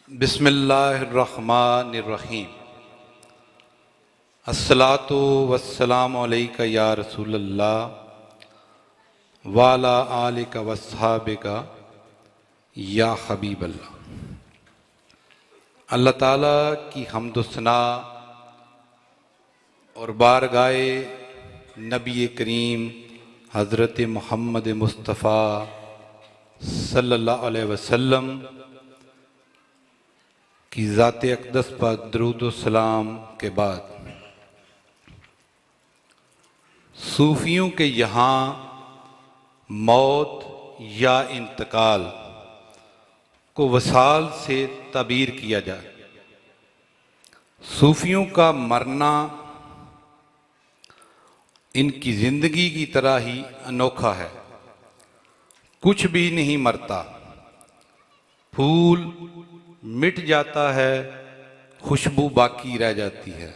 बिस्मिल्लाहिर्रहमानिर्रहीम। अस्सलातु वस्सलामु अलैका या रसूलल्लाह वाला आलिका वस्हाबिका या हबीबल्लाह। अल्लाह ताला की हम्द सना और बारगाए नबी करीम हज़रत मोहम्मद मुस्तफ़ा सल्लल्लाहु अलैहि वसल्लम की ज़ात अक़दस पर दरूद व सलाम के बाद सूफियों के यहाँ मौत या इंतकाल को वसाल से ताबीर किया जाए। सूफियों का मरना इनकी ज़िंदगी की तरह ही अनोखा है। कुछ भी नहीं मरता, फूल मिट जाता है, खुशबू बाकी रह जाती है,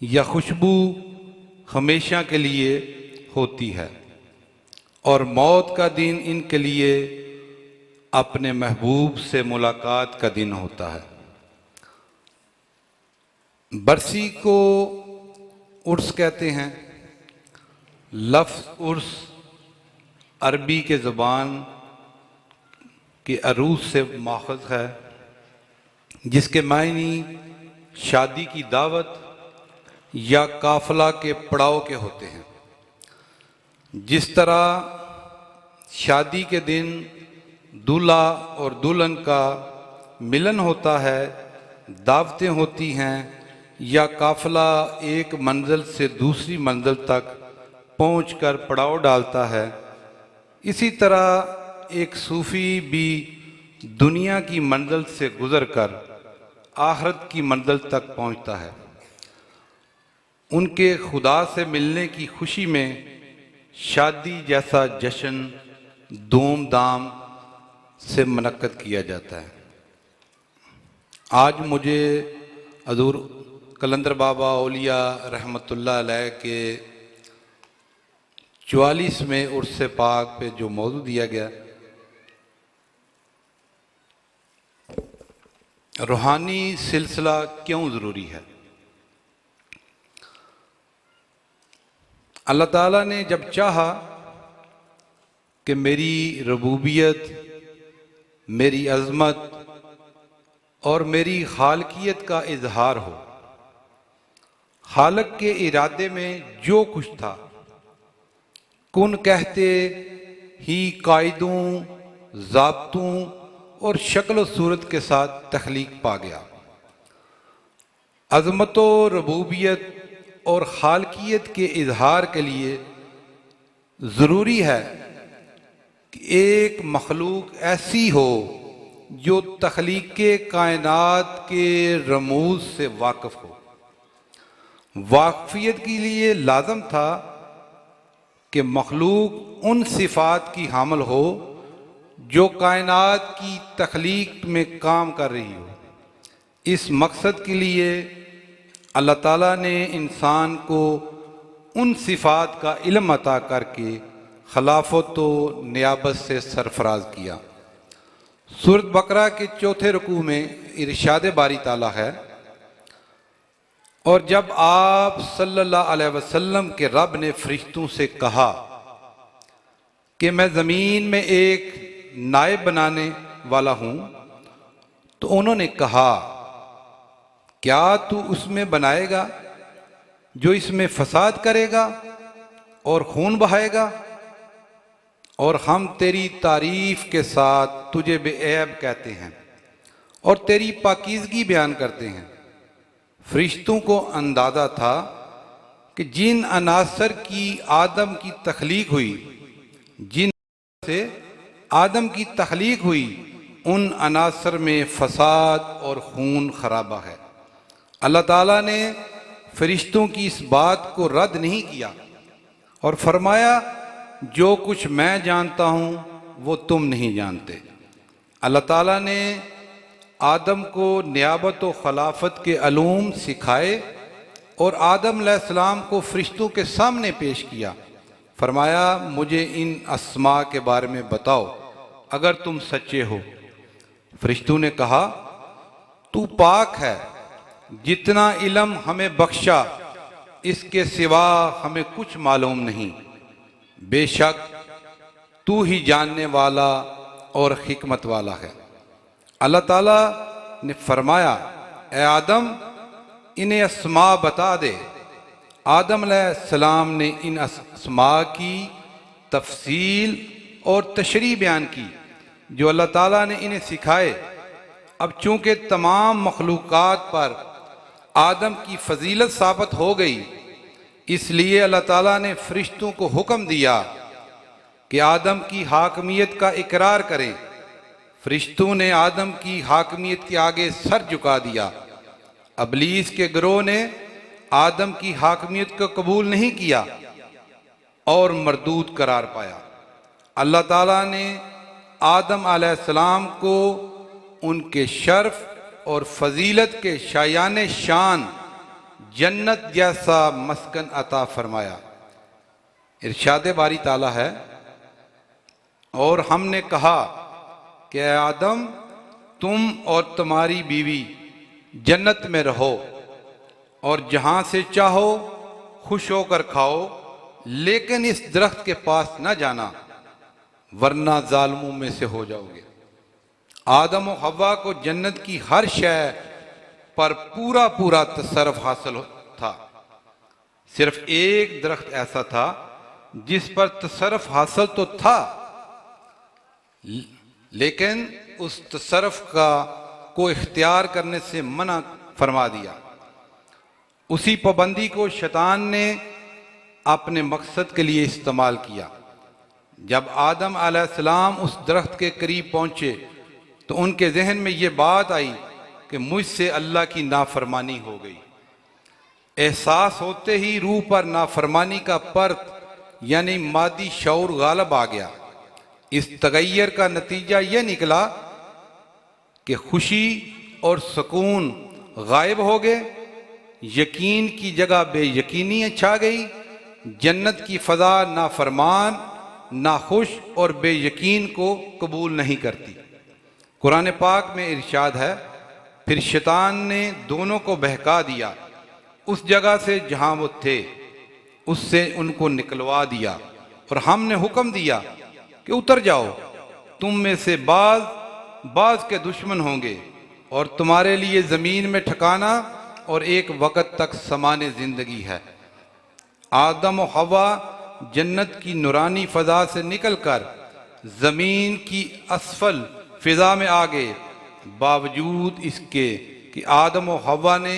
या खुशबू हमेशा के लिए होती है। और मौत का दिन इनके लिए अपने महबूब से मुलाकात का दिन होता है। बरसी को उर्स कहते हैं। लफ्ज़ उर्स अरबी के ज़बान के अरूस से माख़ज़ है, जिसके मायनी शादी की दावत या काफ़िला के पड़ाव के होते हैं। जिस तरह शादी के दिन दूल्हा और दुल्हन का मिलन होता है, दावतें होती हैं, या काफ़िला एक मंजिल से दूसरी मंजिल तक पहुंचकर पड़ाव डालता है, इसी तरह एक सूफ़ी भी दुनिया की मंजिल से गुज़रकर आखिरत की मंजिल तक पहुंचता है। उनके खुदा से मिलने की खुशी में शादी जैसा जश्न धूमधाम से मुनक्कद किया जाता है। आज मुझे हज़ूर कलंदर बाबा औलिया रहमतुल्लाह अलैह के 44वें उर्स पाक पे जो मौजू दिया गया, रूहानी सिलसिला क्यों ज़रूरी है। अल्लाह ताला ने जब चाहा कि मेरी रबूबियत, मेरी अज़मत और मेरी खालकियत का इजहार हो, खालक के इरादे में जो कुछ था, कुन कहते ही कायदों, ज़ाब्तों और शक्ल व सूरत के साथ तख्लीक पा गया। अज़मत व रबूबियत और खालकियत के इजहार के लिए ज़रूरी है कि एक मखलूक ऐसी हो जो तख्लीक के कायनात के रमूज से वाकिफ़ हो। वाक़फ़ियत के लिए लाज़म था कि मखलूक उन सिफ़ात की हामिल हो जो कायनात की तख्लीक में काम कर रही हो। इस मकसद के लिए अल्लाह ताला ने इंसान को उन सिफ़ात का इल्म अता करके खिलाफत व नियाबत से सरफराज किया। सूरत बकरा के 4 रुकू में इरशाद बारी ताला है, और जब आप सल्लल्लाहु अलैहि वसल्लम के रब ने फरिश्तों से कहा कि मैं ज़मीन में एक नायब बनाने वाला हूँ, तो उन्होंने कहा, क्या तू उसमें बनाएगा जो इसमें फसाद करेगा और खून बहाएगा? और हम तेरी तारीफ़ के साथ तुझे बेऐब कहते हैं और तेरी पाकीज़गी बयान करते हैं। फरिश्तों को अंदाज़ा था कि जिन अनासर की आदम की तख्लीक हुई, जिन से आदम की तख्लीक हुई, उन अनासर में फसाद और खून खराबा है। अल्लाह ताला ने फरिश्तों की इस बात को रद्द नहीं किया और फरमाया, जो कुछ मैं जानता हूँ वो तुम नहीं जानते। अल्लाह ताला ने आदम को नियाबत व खिलाफत के अलूम सिखाए और आदम अलैहिस्सलाम को फरिश्तों के सामने पेश किया। फरमाया, मुझे इन अस्मा के बारे में बताओ अगर तुम सच्चे हो। फरिश्तों ने कहा, तू पाक है, जितना इल्म हमें बख्शा इसके सिवा हमें कुछ मालूम नहीं। बेशक तू ही जानने वाला और हिकमत वाला है। अल्लाह ताला ने फरमाया, ए आदम इन्हें अस्मा बता दे। आदम अलैहिस्सलाम ने इन अस्मा की तफसील और तशरीह बयान की जो अल्लाह ताला ने इन्हें सिखाए। अब चूंकि तमाम मखलूक़ात पर आदम की फजीलत साबित हो गई, इसलिए अल्लाह ताला ने फरिश्तों को हुक्म दिया कि आदम की हाकमियत का इकरार करें। फरिश्तों ने आदम की हाकमियत के आगे सर झुका दिया। अबलीस के गिरोह ने आदम की हाकमियत को कबूल नहीं किया और मरदूद करार पाया। अल्लाह ताला ने आदम अलैहिस्सलाम को उनके शर्फ और फजीलत के शायान शान जन्नत जैसा मस्कन अता फरमाया। इरशाद बारी ताला है, और हमने कहा कि आदम तुम और तुम्हारी बीवी जन्नत में रहो और जहां से चाहो खुश होकर खाओ, लेकिन इस दरख्त के पास न जाना वरना जालिमों में से हो जाओगे। आदम और हव्वा को जन्नत की हर शय पर पूरा पूरा तसर्रुफ हासिल था। सिर्फ एक दरख्त ऐसा था जिस पर तसर्रुफ हासिल तो था, लेकिन उस तसर्रुफ को इख्तियार करने से मना फरमा दिया। उसी पाबंदी को शैतान ने अपने मकसद के लिए इस्तेमाल किया। जब आदम अलैहिस्सलाम उस दरख्त के करीब पहुंचे तो उनके जहन में ये बात आई कि मुझसे अल्लाह की नाफरमानी हो गई। एहसास होते ही रूह पर नाफरमानी का परत यानी मादी शऊर गालब आ गया। इस तगैयर का नतीजा यह निकला कि खुशी और सुकून गायब हो गए, यकीन की जगह बेयकीनी छा गई। जन्नत की फजा नाफरमान, नाखुश और बेयकीन को कबूल नहीं करती। कुरान पाक में इरशाद है, फिर शैतान ने दोनों को बहका दिया, उस जगह से जहां वो थे उससे उनको निकलवा दिया और हमने हुक्म दिया कि उतर जाओ, तुम में से बाज के दुश्मन होंगे और तुम्हारे लिए जमीन में ठिकाना और एक वक़्त तक समाने जिंदगी है। आदम और हवा जन्नत की नूरानी फजा से निकलकर जमीन की असफल फिजा में आ गए। बावजूद इसके कि आदम और हवा ने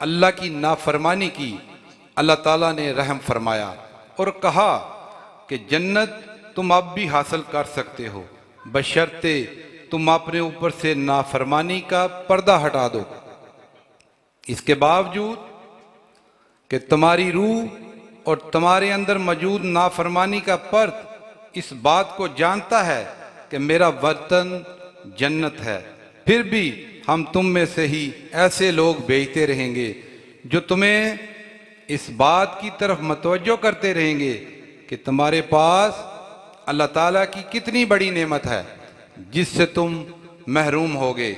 अल्लाह की नाफरमानी की, अल्लाह ताला ने रहम फरमाया और कहा कि जन्नत तुम अब भी हासिल कर सकते हो, बशर्ते तुम अपने ऊपर से नाफरमानी का पर्दा हटा दो। इसके बावजूद कि तुम्हारी रूह और तुम्हारे अंदर मौजूद नाफरमानी का पर्द इस बात को जानता है कि मेरा वतन जन्नत है, फिर भी हम तुम में से ही ऐसे लोग भेजते रहेंगे जो तुम्हें इस बात की तरफ मतवज्जो करते रहेंगे कि तुम्हारे पास अल्लाह ताला की कितनी बड़ी नेमत है जिससे तुम महरूम होगे।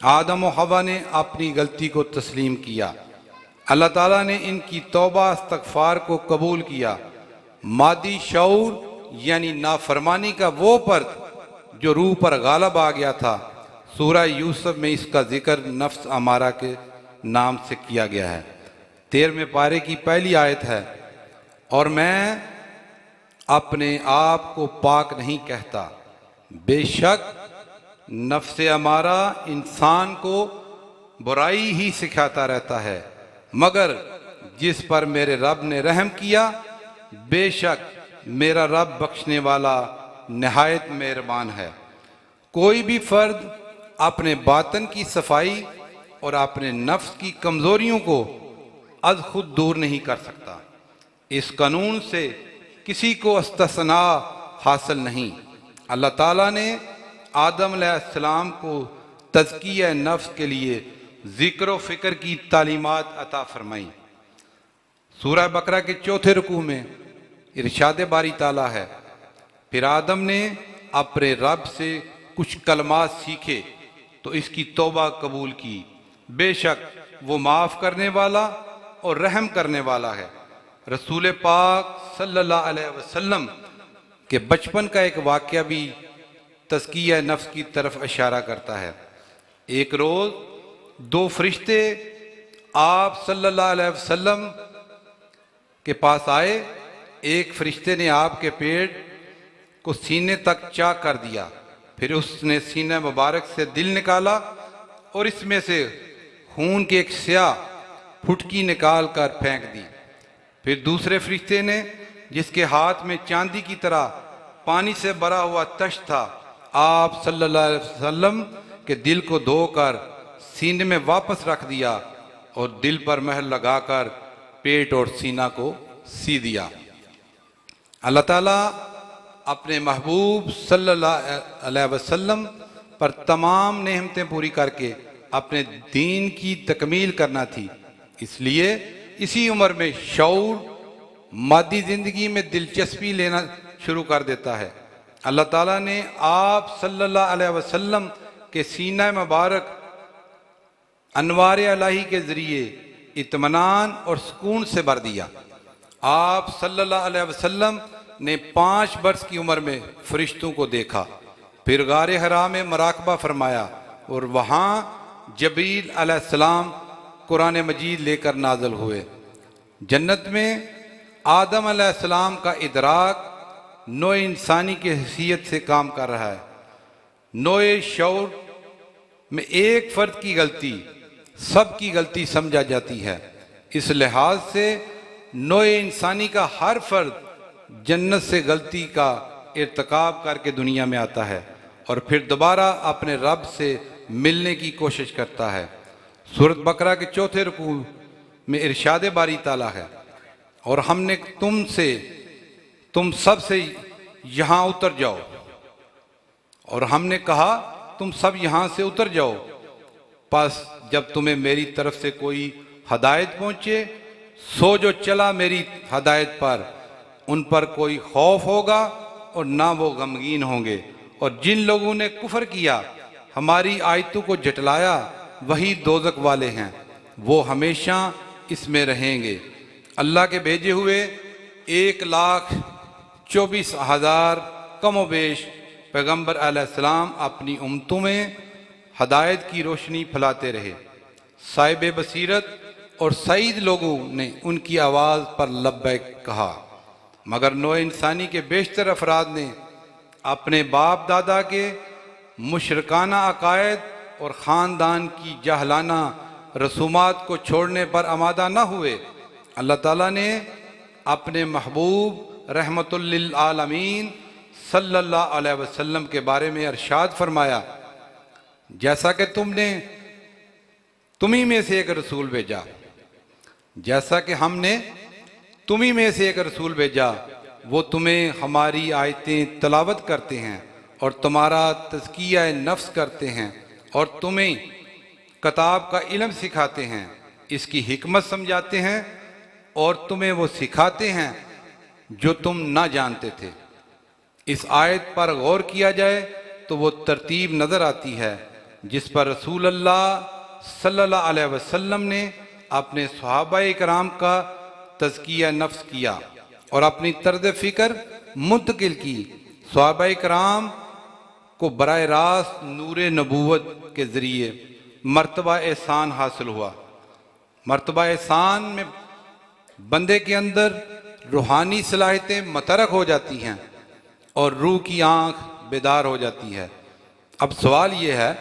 आदम और हवा ने अपनी गलती को तस्लीम किया। अल्लाह ताला ने इनकी तौबा इस्तगफार को कबूल किया। मादी शऊर यानी नाफरमानी का वो पर्द जो रूह पर गालब आ गया था, सूरह यूसुफ में इसका जिक्र नफ्स अमारा के नाम से किया गया है। 13वें पारे की पहली आयत है, और मैं अपने आप को पाक नहीं कहता, बेशक नफ्स अमारा इंसान को बुराई ही सिखाता रहता है, मगर जिस पर मेरे रब ने रहम किया, बेशक मेरा रब बख्शने वाला निहायत मेहरबान है। कोई भी फर्द अपने बातन की सफाई और अपने नफ्स की कमजोरियों को अज खुद दूर नहीं कर सकता। इस कानून से किसी को इस्तिस्ना हासिल नहीं। अल्लाह ताला ने आदम अलैहिस्सलाम को तज़किया नफ्स के लिए जिक्र व फिक्र की तालीमात अता फरमाई। सूरह बकरा के 4थे रुकू में इरशाद बारी ताला है, फिर आदम ने अपने रब से कुछ कलमात सीखे तो इसकी तौबा कबूल की, बेशक वो माफ़ करने वाला और रहम करने वाला है। रसूल पाक सल्लल्लाहु अलैहि वसल्लम के बचपन का एक वाक़या भी तज़किया नफ्स की तरफ इशारा करता है। एक रोज़ दो फरिश्ते आप सल्लल्लाहु अलैहि वसल्लम के पास आए। एक फरिश्ते ने आपके पेट को सीने तक चाक कर दिया, फिर उसने सीने मुबारक से दिल निकाला और इसमें से खून की एक स्याह फुटकी निकाल कर फेंक दी। फिर दूसरे फरिश्ते ने, जिसके हाथ में चांदी की तरह पानी से भरा हुआ तश्त था, आप सल्लल्लाहु अलैहि वसल्लम के दिल को धोकर सीने में वापस रख दिया और दिल पर महर लगाकर पेट और सीना को सी दिया। अल्लाह ताला अपने महबूब सल्लल्लाहु अलैहि वसल्लम पर तमाम नेमतें पूरी करके अपने दीन की तकमील करना थी, इसलिए इसी उम्र में शऊर मादी जिंदगी में दिलचस्पी लेना शुरू कर देता है। अल्लाह ताला ने आप सल्लल्लाहु अलैहि वसल्लम के सीना मुबारक अनवार इलाही के जरिए इत्मीनान और सुकून से भर दिया। आप सल्लल्लाहु अलैहि वसल्लम ने 5 वर्ष की उम्र में फरिश्तों को देखा, फिर गारे हरा में मराकबा फरमाया और वहाँ जबरील अलैहिस्सलाम कुरान मजीद लेकर नाजल हुए। जन्नत में आदम अलैहिस्सलाम का इदराक नोए इंसानी की हैसियत से काम कर रहा है। नोए शऊर में एक फर्द की गलती सबकी गलती समझा जाती है। इस लिहाज से नोए इंसानी का हर फर्द जन्नत से गलती का इर्तिकाब करके दुनिया में आता है और फिर दोबारा अपने रब से मिलने की कोशिश करता है। सूरत बकरा के 4 रुकू में इरशाद बारी ताला है, और हमने तुम सब से यहाँ उतर जाओ, और हमने कहा तुम सब यहाँ से उतर जाओ, बस जब तुम्हें मेरी तरफ से कोई हदायत पहुँचे सो जो चला मेरी हदायत पर, उन पर कोई खौफ होगा और ना वो गमगीन होंगे। और जिन लोगों ने कुफर किया, हमारी आयतों को जटलाया, वही दोजक वाले हैं, वो हमेशा इसमें रहेंगे। अल्लाह के भेजे हुए 1,24,000 कमोबेश पैगम्बर अलैहिस्सलाम अपनी उम्मतों में हदायत की रोशनी फैलाते रहे। साहिब बसीरत और सईद लोगों ने उनकी आवाज़ पर लब्बैक कहा, मगर नौ इंसानी के बेशतर अफराद ने अपने बाप दादा के मुशरकाना अकायद और ख़ानदान की जाहलाना रसूमात को छोड़ने पर आमादा न हुए। अल्लाह ताला ने अपने महबूब रहमतुल लिल आलमीन सल्लल्लाहु अलैहि वसल्लम के बारे में इरशाद फरमाया, जैसा कि तुम्ही में से एक रसूल भेजा, जैसा कि हमने तुम्ही में से एक रसूल भेजा, वो तुम्हें हमारी आयतें तलावत करते हैं और तुम्हारा तज़किया नफ्स करते हैं और तुम्हें किताब का इल्म सिखाते हैं, इसकी हिकमत समझाते हैं और तुम्हें वो सिखाते हैं जो तुम ना जानते थे। इस आयत पर गौर किया जाए तो वो तरतीब नज़र आती है जिस पर रसूल अल्लाह सल्लल्लाहु अलैहि वसल्लम ने अपने सहाबाए कराम का तज़किया नफ्स किया और अपनी तर्ज फ़िक्र मुंतकिल की। सहाबाए कराम को बराह रास्त नूर नबूवत के ज़रिए मर्तबा एहसान हासिल हुआ। मर्तबा एहसान में बंदे के अंदर रूहानी सलाहियतें मतरक हो जाती हैं और रूह की आँख बेदार हो जाती है। अब सवाल ये है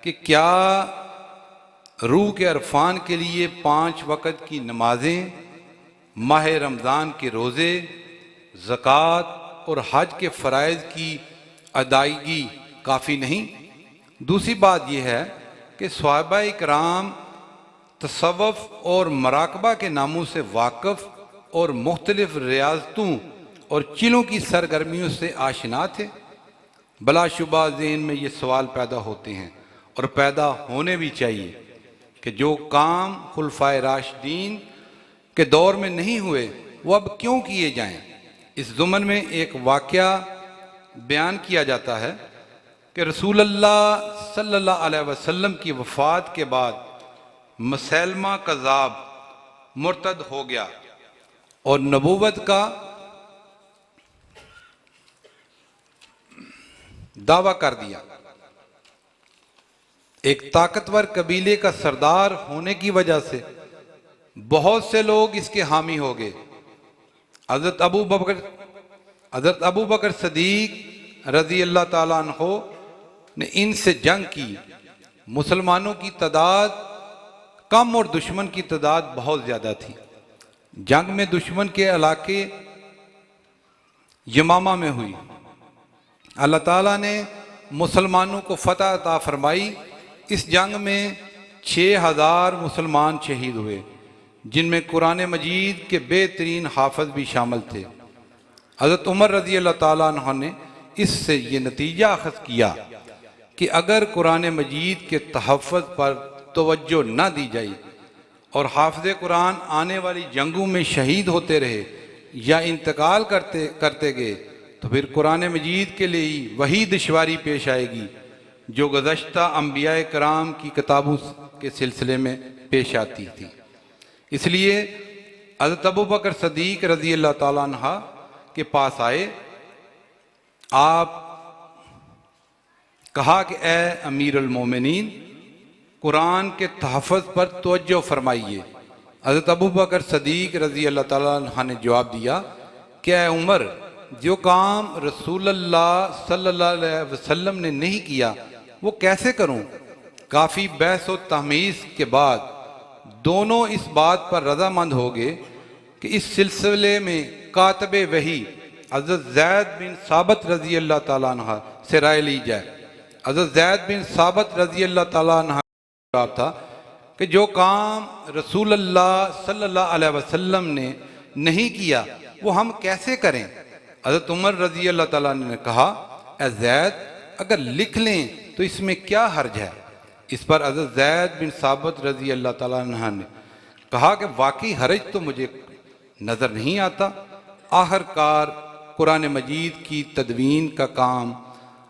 कि क्या रूह के अरफान के लिए 5 वक़्त की नमाजें, माह रमज़ान के रोज़े, ज़कात और हज के फ़राइज़ की अदायगी काफ़ी नहीं? दूसरी बात यह है कि सहाबाए किराम तसव्वुफ़ और मराकबा के नामों से वाक़िफ़ और मुख्तलिफ़ रियाज़तों और चिलों की सरगर्मियों से आशना थे। बलाशुबा ज़हन में ये सवाल पैदा होते हैं और पैदा होने भी चाहिए कि जो काम खुलफाए राशिदीन के दौर में नहीं हुए वो अब क्यों किए जाएं। इस ज़ुमन में एक वाक़या बयान किया जाता है कि रसूलुल्लाह सल्लल्लाहु अलैहि वसल्लम की वफ़ात के बाद मुसैलमा कज़्ज़ाब मुर्तद हो गया और नबूवत का दावा कर दिया। एक ताकतवर कबीले का सरदार होने की वजह से बहुत से लोग इसके हामी हो गए। हज़रत अबू बकर सदीक रज़ी अल्लाह ताला अन्हो ने इनसे जंग की। मुसलमानों की तादाद कम और दुश्मन की तादाद बहुत ज़्यादा थी। जंग में दुश्मन के इलाके यमामा में हुई। अल्लाह ताला ने मुसलमानों को फतह अता फरमाई। इस जंग में 6000 मुसलमान शहीद हुए, जिनमें कुरान मजीद के बेहतरीन हाफिज भी शामिल थे। हज़रत उमर रज़ी अल्लाह ताला अन्हु ने इससे ये नतीजा अखज़ किया कि अगर कुरान मजीद के तहफ़्फ़ुज़ पर तवज्जो न दी जाए और हाफिज़ कुरान आने वाली जंगों में शहीद होते रहे या इंतकाल करते गए तो फिर कुरान मजीद के लिए वही दुश्वारी पेश आएगी जो गुज़श्ता अंबिया कराम की किताबों के सिलसिले में पेश आती थी। इसलिए हज़रत अबू बकर सदीक रज़ी अल्लाह ताला अन्हा के पास आए। आप कहा कि ए अमीरुल मोमिनीन, कुरान के तहफ़्फ़ुज़ पर तवज्जो फरमाइए। हज़रत अबू बकर सदीक रज़ी अल्लाह ताला अन्हा ने जवाब दिया कि ए उमर, जो काम रसूलुल्लाह सल्लल्लाहु अलैहि वसल्लम ने नहीं किया वो कैसे करूं? काफ़ी बहस और तहमीस के बाद दोनों इस बात पर रजामंद हो गए कि इस सिलसिले में कातबे वही हज़रत ज़ैद बिन साबित रज़ी अल्लाह ताला अन्हा से राय ली जाए। हज़रत ज़ैद बिन साबित रज़ी अल्लाह ताला अन्हा का जवाब था कि जो काम रसूलुल्लाह सल्लल्लाहु अलैहि वसल्लम ने नहीं किया वो हम कैसे करें? हज़रत उमर रज़ी अल्लाह ताला ने कहा, ए ज़ैद, अगर लिख लें तो इसमें क्या हर्ज है? इस पर हज़रत ज़ैद बिन साबित रज़ी अल्लाह ताला अन्हु ने कहा कि वाकई हर्ज तो मुझे नज़र नहीं आता। आखिरकार कुरान मजीद की तदवीन का काम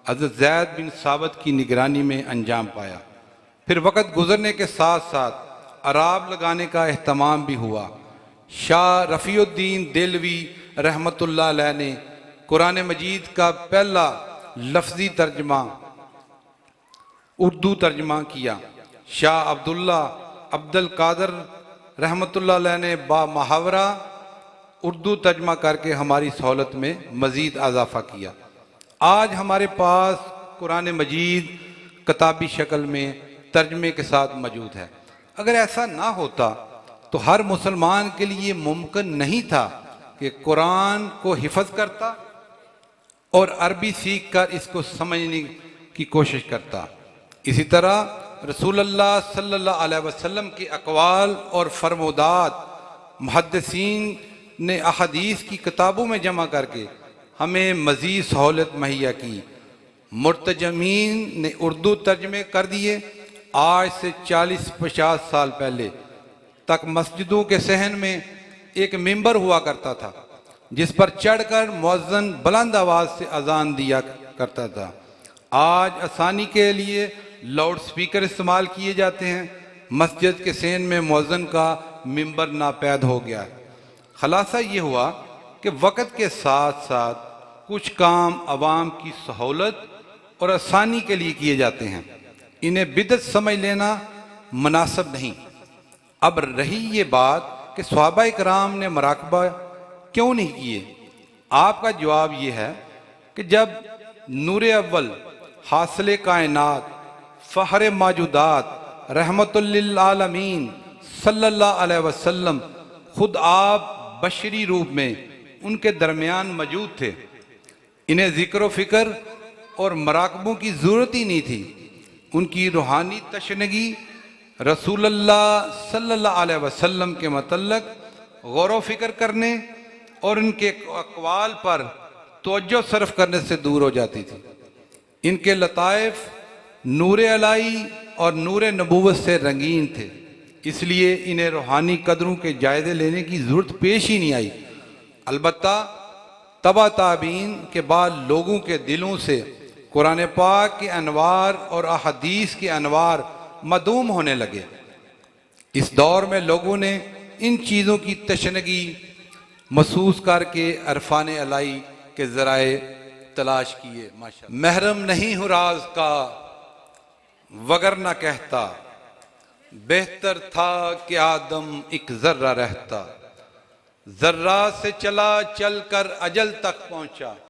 हज़रत ज़ैद बिन साबित की निगरानी में अंजाम पाया। फिर वक़्त गुज़रने के साथ साथ अराब लगाने का एहतमाम भी हुआ। शाह रफ़ीउद्दीन देलवी रहमतुल्लाह अलैह ने कुरान मजीद का पहला लफ्ज़ी तर्जमा उर्दू तर्जमा किया। शाह अब्दुल कादर रहमतुल्लाह अलैह ने बा मुहावरा उर्दू तर्जमा करके हमारी सहूलत में मज़ीद इजाफ़ा किया। आज हमारे पास कुरान मजीद किताबी शक्ल में तर्जमे के साथ मौजूद है। अगर ऐसा ना होता तो हर मुसलमान के लिए मुमकिन नहीं था कि कुरान को हिफज करता और अरबी सीख कर इसको समझने की कोशिश करता। इसी तरह रसूलुल्लाह सल्लल्लाहु अलैहि वसल्लम के अक़वाल और फरमोदात मुहद्दिसीन ने अहदीस की किताबों में जमा करके हमें मज़ीद सहूलत मुहैया की। मुर्तजमीन ने उर्दू तर्जमे कर दिए। आज से 40-50 साल पहले तक मस्जिदों के सहन में एक मिंबर हुआ करता था जिस पर चढ़कर मुअज्जिन बुलंद आवाज़ से अजान दिया करता था। आज आसानी के लिए लाउड स्पीकर इस्तेमाल किए जाते हैं। मस्जिद के सहन में मुअज्जिन का मिंबर नापैद हो गया है। खलासा ये हुआ कि वक़्त के साथ साथ कुछ काम अवाम की सहूलत और आसानी के लिए किए जाते हैं। इन्हें बिदअत समझ लेना मुनासिब नहीं। अब रही ये बात कि सहाबाए किराम ने मुराकबा क्यों नहीं किए? आपका जवाब ये है कि जब नूर अव्वल हासिल कायनात फ़हर मौजूदात रहमतुल लिल आलमीन सल्लल्लाहु अलैहि वसल्लम खुद आप बशरी रूप में उनके दरमियान मौजूद थे, इन्हें ज़िक्र फ़िक्र और मराकबों की ज़रूरत ही नहीं थी। उनकी रूहानी तशनगी रसूलुल्लाह सल्लल्लाहु अलैहि वसल्लम के मतलब गौर व फ़िक्र करने और उनके अक़वाल पर तवज्जो सर्फ करने से दूर हो जाती थी। इनके लताइफ नूर अलाई और नूर नबूवत से रंगीन थे, इसलिए इन्हें रूहानी कदरों के जायज़े लेने की ज़रूरत पेश ही नहीं आई। अलबत्ता तबा ताबीन के बाद लोगों के दिलों से कुरान पाक के अनवार और अहदीस के अनवार मदूम होने लगे। इस दौर में लोगों ने इन चीज़ों की तशनगी महसूस करके अरफान अलाई के ज़राए तलाश किए। माशाअल्लाह। महरम नहीं हूँ राज का वगर न कहता, बेहतर था कि आदम एक जर्रा रहता, जर्रा से चला चल कर अजल तक पहुंचा।